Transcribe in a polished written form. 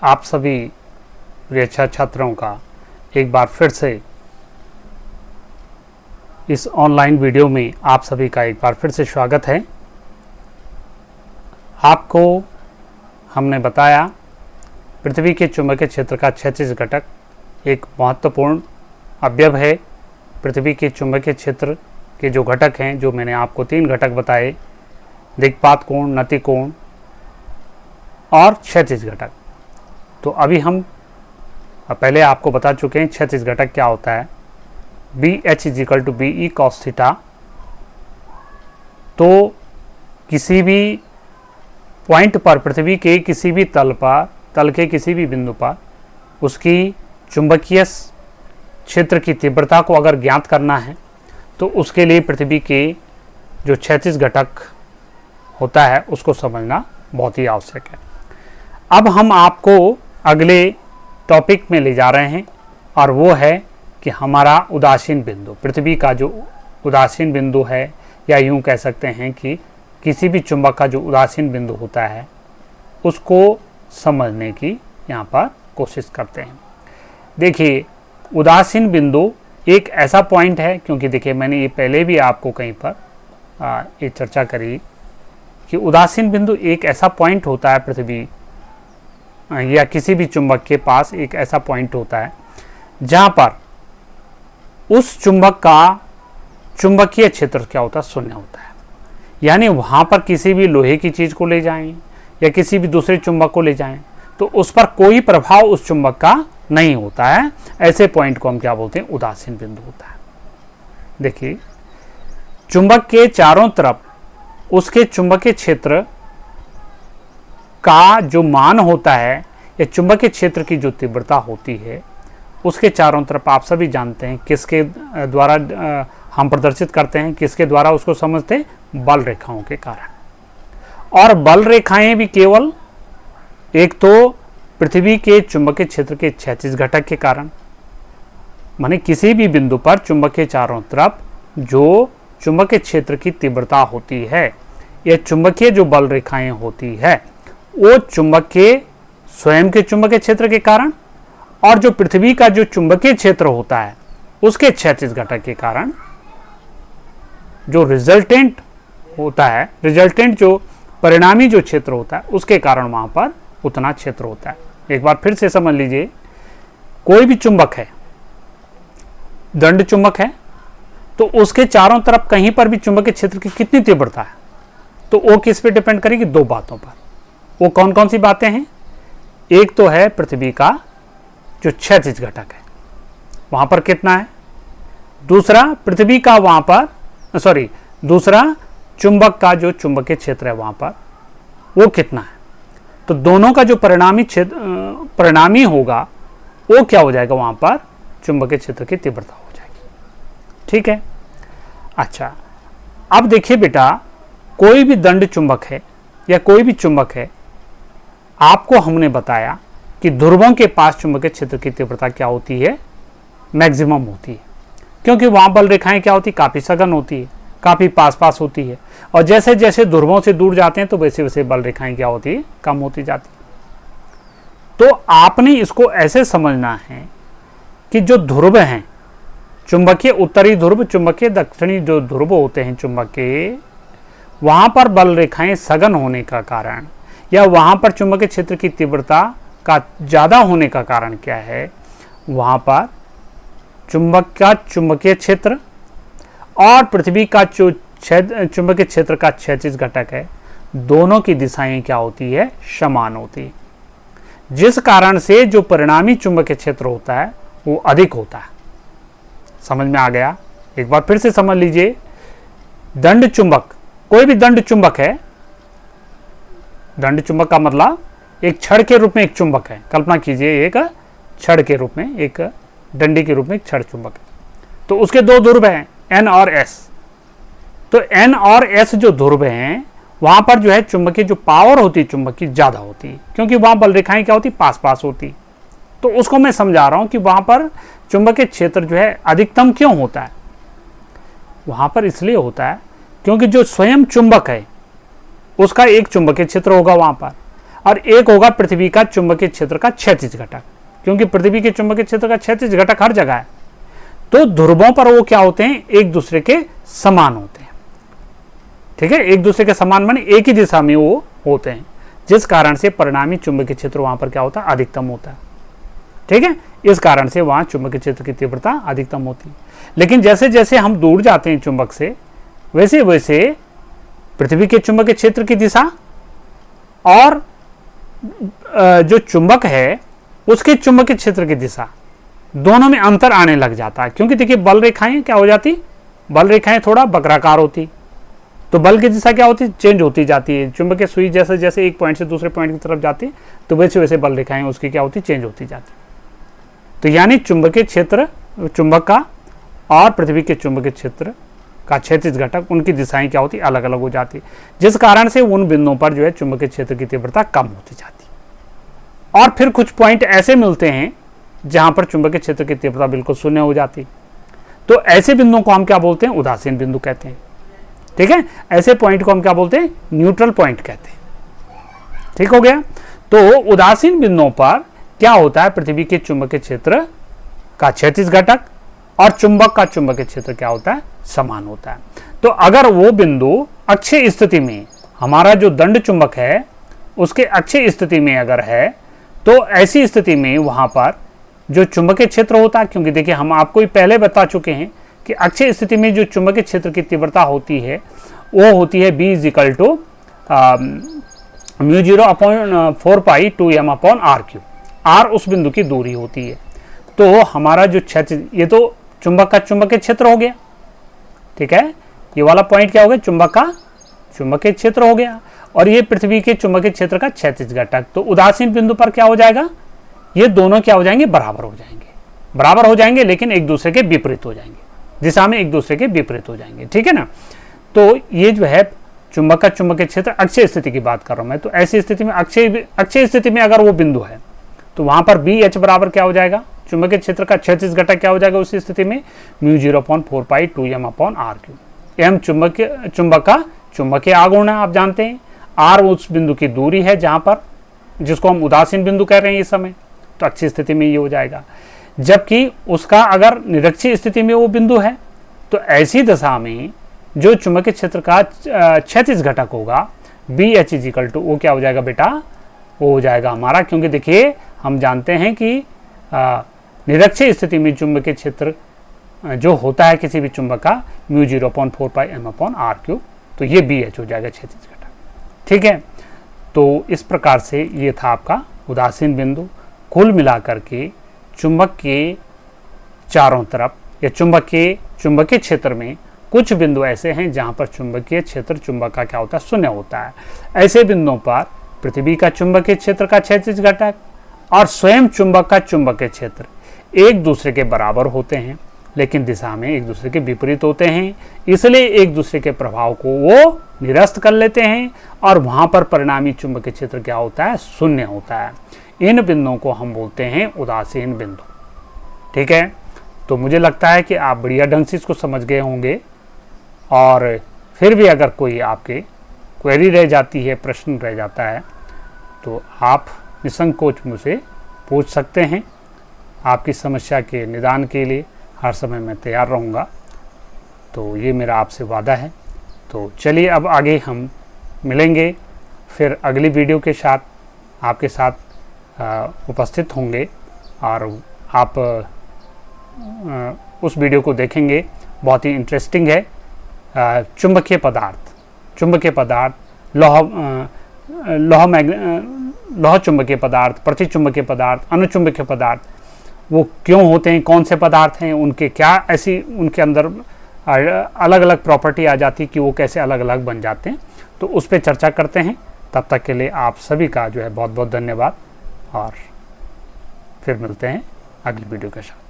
आप सभी प्रिय छात्रों का एक बार फिर से इस ऑनलाइन वीडियो में आप सभी का एक बार फिर से स्वागत है। आपको हमने बताया पृथ्वी के चुंबकीय क्षेत्र का क्षैतिज घटक एक महत्वपूर्ण अवयव है। पृथ्वी के चुंबकीय क्षेत्र के जो घटक हैं, जो मैंने आपको 3 घटक बताए, दिक्पात कोण, नति कोण और क्षैतिज घटक। तो अभी हम पहले आपको बता चुके हैं क्षैतिज घटक क्या होता है। BH = BE cos theta. तो किसी भी पॉइंट पर, पृथ्वी के किसी भी तल के किसी भी बिंदु पर उसकी चुंबकीय क्षेत्र की तीव्रता को अगर ज्ञात करना है तो उसके लिए पृथ्वी के जो क्षैतिज घटक होता है उसको समझना बहुत ही आवश्यक है। अब हम आपको अगले टॉपिक में ले जा रहे हैं और वो है कि हमारा उदासीन बिंदु, पृथ्वी का जो उदासीन बिंदु है, या यूं कह सकते हैं कि किसी भी चुंबक का जो उदासीन बिंदु होता है उसको समझने की यहाँ पर कोशिश करते हैं। देखिए, उदासीन बिंदु एक ऐसा पॉइंट है, क्योंकि देखिए मैंने ये पहले भी आपको कहीं पर ये चर्चा करी कि उदासीन बिंदु एक ऐसा पॉइंट होता है पृथ्वी या किसी भी चुंबक के पास एक ऐसा पॉइंट होता है जहां पर उस चुंबक का चुंबकीय क्षेत्र क्या होता है, शून्य होता है। यानी वहां पर किसी भी लोहे की चीज को ले जाएं या किसी भी दूसरे चुंबक को ले जाएं तो उस पर कोई प्रभाव उस चुंबक का नहीं होता है। ऐसे पॉइंट को हम क्या बोलते हैं, उदासीन बिंदु होता है। देखिए, चुंबक के चारों तरफ उसके चुंबकीय क्षेत्र का जो मान होता है या चुंबकीय क्षेत्र की जो तीव्रता होती है उसके चारों तरफ आप सभी जानते हैं किसके द्वारा हम प्रदर्शित करते हैं, किसके द्वारा उसको समझते हैं, बल रेखाओं के कारण। और बल रेखाएं भी केवल एक तो पृथ्वी के चुंबकीय क्षेत्र के क्षैतिज घटक के कारण, माने किसी भी बिंदु पर चुंबक के चारों तरफ जो चुंबकीय क्षेत्र की तीव्रता होती है या चुंबकीय जो बल रेखाएं होती है वो चुंबक के स्वयं के चुंबकीय क्षेत्र के कारण और जो पृथ्वी का जो चुंबकीय क्षेत्र होता है उसके क्षैतिज घटक के कारण जो रिजल्टेंट होता है, रिजल्टेंट जो परिणामी जो क्षेत्र होता है उसके कारण वहां पर उतना क्षेत्र होता है। एक बार फिर से समझ लीजिए, कोई भी चुंबक है, दंड चुंबक है, तो उसके चारों तरफ कहीं पर भी चुंबकीय क्षेत्र की कितनी तीव्रता है तो वो किस पे डिपेंड करेगी, 2 बातों पर। वो कौन कौन सी बातें हैं? एक तो है पृथ्वी का जो क्षैतिज घटक है वहां पर कितना है, दूसरा पृथ्वी का वहां पर दूसरा चुंबक का जो चुंबकीय क्षेत्र है वहां पर वो कितना है। तो दोनों का जो परिणामी होगा वो क्या हो जाएगा, वहां पर चुंबकीय क्षेत्र की तीव्रता हो जाएगी। ठीक है। अच्छा, अब देखिए बेटा, कोई भी दंड चुंबक है या कोई भी चुंबक है, आपको हमने बताया कि ध्रुवों के पास चुंबकीय क्षेत्र की तीव्रता क्या होती है, मैक्सिमम होती है, क्योंकि वहां बल रेखाएं क्या होती, काफी सघन होती है, काफी पास पास होती है। और जैसे जैसे ध्रुवों से दूर जाते हैं तो वैसे वैसे बल रेखाएं क्या होती है, कम होती जाती है। तो आपने इसको ऐसे समझना है कि जो ध्रुव हैं, चुंबकीय उत्तरी ध्रुव, चुंबकीय दक्षिणी जो ध्रुव होते हैं चुंबक के, वहां पर बल रेखाएं सघन होने का कारण या वहां पर चुंबकीय क्षेत्र की तीव्रता का ज्यादा होने का कारण क्या है, वहां पर चुंबक का चुंबकीय क्षेत्र और पृथ्वी का जो चुंबकीय क्षेत्र का क्षैतिज घटक है, दोनों की दिशाएं क्या होती है, समान होती है, जिस कारण से जो परिणामी चुंबकीय क्षेत्र होता है वो अधिक होता है। समझ में आ गया? एक बार फिर से समझ लीजिए, दंड चुंबक, कोई भी दंड चुंबक है, दंड चुंबक का मतलब एक छड़ के रूप में एक चुंबक है। कल्पना कीजिए, एक छड़ के रूप में, एक डंडी के रूप में एक छड़ चुंबक है, तो उसके 2 ध्रुव हैं, N और S। तो N और S जो ध्रुव हैं वहां पर जो है चुंबकीय जो पावर होती है चुंबक की ज्यादा होती है, क्योंकि वहां बल रेखाएं क्या होती, पास पास होती। तो उसको मैं समझा रहा हूं कि वहां पर चुंबकीय क्षेत्र जो है अधिकतम क्यों होता है। वहां पर इसलिए होता है क्योंकि जो स्वयं चुंबक है उसका एक चुंबकीय क्षेत्र होगा वहां पर, और एक होगा पृथ्वी का चुंबकीय क्षेत्र का क्षैतिज घटक, क्योंकि पृथ्वी के चुंबकीय क्षेत्र का क्षैतिज घटक हर जगह है। तो ध्रुवों पर वो क्या होते हैं, एक दूसरे के समान होते हैं। ठीक है, एक दूसरे के समान माने एक ही दिशा में वो होते हैं, जिस कारण से परिणामी चुंबकीय क्षेत्र वहां पर क्या होता है, अधिकतम होता है। ठीक है, इस कारण से वहां चुंबकीय क्षेत्र की तीव्रता अधिकतम होती है। लेकिन जैसे जैसे हम दूर जाते हैं चुंबक से, वैसे वैसे पृथ्वी के चुंबकीय क्षेत्र की दिशा और जो चुंबक है उसके चुंबकीय क्षेत्र की दिशा, दोनों में अंतर आने लग जाता है। क्योंकि देखिए बल रेखाएं क्या हो जाती, बल रेखाएं थोड़ा वक्राकार होती, तो बल की दिशा क्या होती, चेंज होती जाती है। चुंबकीय सुई जैसे जैसे एक पॉइंट से दूसरे पॉइंट की तरफ जाती, तो वैसे वैसे बल रेखाएं उसकी क्या होती, चेंज होती जाती। तो यानी चुंबकीय क्षेत्र, चुंबक का और पृथ्वी के चुंबकीय क्षेत्र का क्षैतिज घटक, उनकी दिशाएं क्या होती, अलग अलग हो जाती, जिस कारण से उन बिंदुओं पर जो है चुंबकीय क्षेत्र की तीव्रता कम होती जाती। और फिर कुछ पॉइंट ऐसे मिलते हैं जहां पर चुंबकीय क्षेत्र की तीव्रता बिल्कुल शून्य हो जाती। तो ऐसे बिंदुओं को हम क्या बोलते हैं, उदासीन बिंदु कहते हैं। ठीक है, ऐसे पॉइंट को हम क्या बोलते हैं, न्यूट्रल पॉइंट कहते हैं। ठीक हो गया। तो उदासीन बिंदुओं पर क्या होता है, पृथ्वी के चुंबकीय क्षेत्र का क्षैतिज घटक और चुंबक का चुंबकीय क्षेत्र क्या होता है, समान होता है। तो अगर वो बिंदु अक्षीय स्थिति में, हमारा जो दंड चुंबक है उसके अक्षीय स्थिति में अगर है, तो ऐसी स्थिति में वहां पर जो चुंबकीय क्षेत्र होता है, क्योंकि देखिए हम आपको पहले बता चुके हैं कि अक्षीय स्थिति में जो चुंबकीय क्षेत्र की तीव्रता होती है वो होती है B = μ0/4π2m/r³। r उस बिंदु की दूरी होती है। तो हमारा जो क्षैतिज, ये तो चुंबक का चुंबकीय क्षेत्र हो गया। ठीक है, ये वाला पॉइंट क्या हो गया, चुंबक का चुंबकीय क्षेत्र हो गया, और ये पृथ्वी के चुंबकीय क्षेत्र का क्षैतिज घटक। तो उदासीन बिंदु पर क्या हो जाएगा, ये दोनों क्या हो जाएंगे, बराबर हो जाएंगे। बराबर हो जाएंगे लेकिन एक दूसरे के विपरीत हो जाएंगे, दिशा में एक दूसरे के विपरीत हो जाएंगे। ठीक है ना। तो ये जो है चुंबक का चुंबकीय क्षेत्र अक्षीय स्थिति की बात कर रहा हूं मैं। तो ऐसी स्थिति में अक्षीय स्थिति में अगर वो बिंदु है तो वहां पर BH बराबर क्या हो जाएगा, चुंबकीय क्षेत्र का क्षैतिज घटक क्या हो जाएगा उस स्थिति में, μ0/4π2m/r³। m चुंबक का चुंबकीय आघूर्ण है, आप जानते हैं। r उस बिंदु की दूरी है जहां पर, जिसको हम उदासीन बिंदु कह रहे हैं इस समय। तो अक्षीय स्थिति में ये हो जाएगा। जबकि उसका अगर निरक्षीय स्थिति में वो बिंदु है, तो ऐसी दशा में जो चुंबकीय क्षेत्र का क्षैतिज घटक होगा BH = वो क्या हो जाएगा बेटा, वो हो जाएगा हमारा, क्योंकि देखिए हम जानते हैं कि निरक्षीय स्थिति में चुंबकीय क्षेत्र जो होता है किसी भी चुंबक का μ0/4πm/r³। तो ये BH हो जाएगा क्षैतिज घटक। ठीक है, तो इस प्रकार से ये था आपका उदासीन बिंदु। कुल मिलाकर के चुंबक के चारों तरफ या चुंबकीय क्षेत्र में कुछ बिंदु ऐसे हैं जहां पर चुंबकीय क्षेत्र चुंबक का क्या होता है, शून्य होता है। ऐसे बिंदुओं पर पृथ्वी का चुंबकीय क्षेत्र का क्षैतिज घटक और स्वयं चुंबक का चुंबकीय क्षेत्र एक दूसरे के बराबर होते हैं, लेकिन दिशा में एक दूसरे के विपरीत होते हैं। इसलिए एक दूसरे के प्रभाव को वो निरस्त कर लेते हैं और वहां पर परिणामी चुंबकीय क्षेत्र क्या होता है, शून्य होता है। इन बिंदुओं को हम बोलते हैं उदासीन बिंदु। ठीक है, तो मुझे लगता है कि आप बढ़िया ढंग से इसको समझ गए होंगे। और फिर भी अगर कोई आपके क्वेरी रह जाती है, प्रश्न रह जाता है, तो आप निसंकोच मुझसे पूछ सकते हैं। आपकी समस्या के निदान के लिए हर समय मैं तैयार रहूँगा। तो ये मेरा आपसे वादा है। तो चलिए अब आगे हम मिलेंगे, फिर अगली वीडियो के साथ आपके साथ उपस्थित होंगे और आप उस वीडियो को देखेंगे। बहुत ही इंटरेस्टिंग है। चुंबकीय पदार्थ, लौह चुंबकीय पदार्थ, प्रतिचुंबकीय पदार्थ, अनुचुंबकीय पदार्थ, वो क्यों होते हैं, कौन से पदार्थ हैं, उनके क्या ऐसी उनके अंदर अलग अलग प्रॉपर्टी आ जाती है कि वो कैसे अलग अलग बन जाते हैं। तो उस पर चर्चा करते हैं। तब तक के लिए आप सभी का जो है बहुत बहुत धन्यवाद, और फिर मिलते हैं अगली वीडियो के साथ।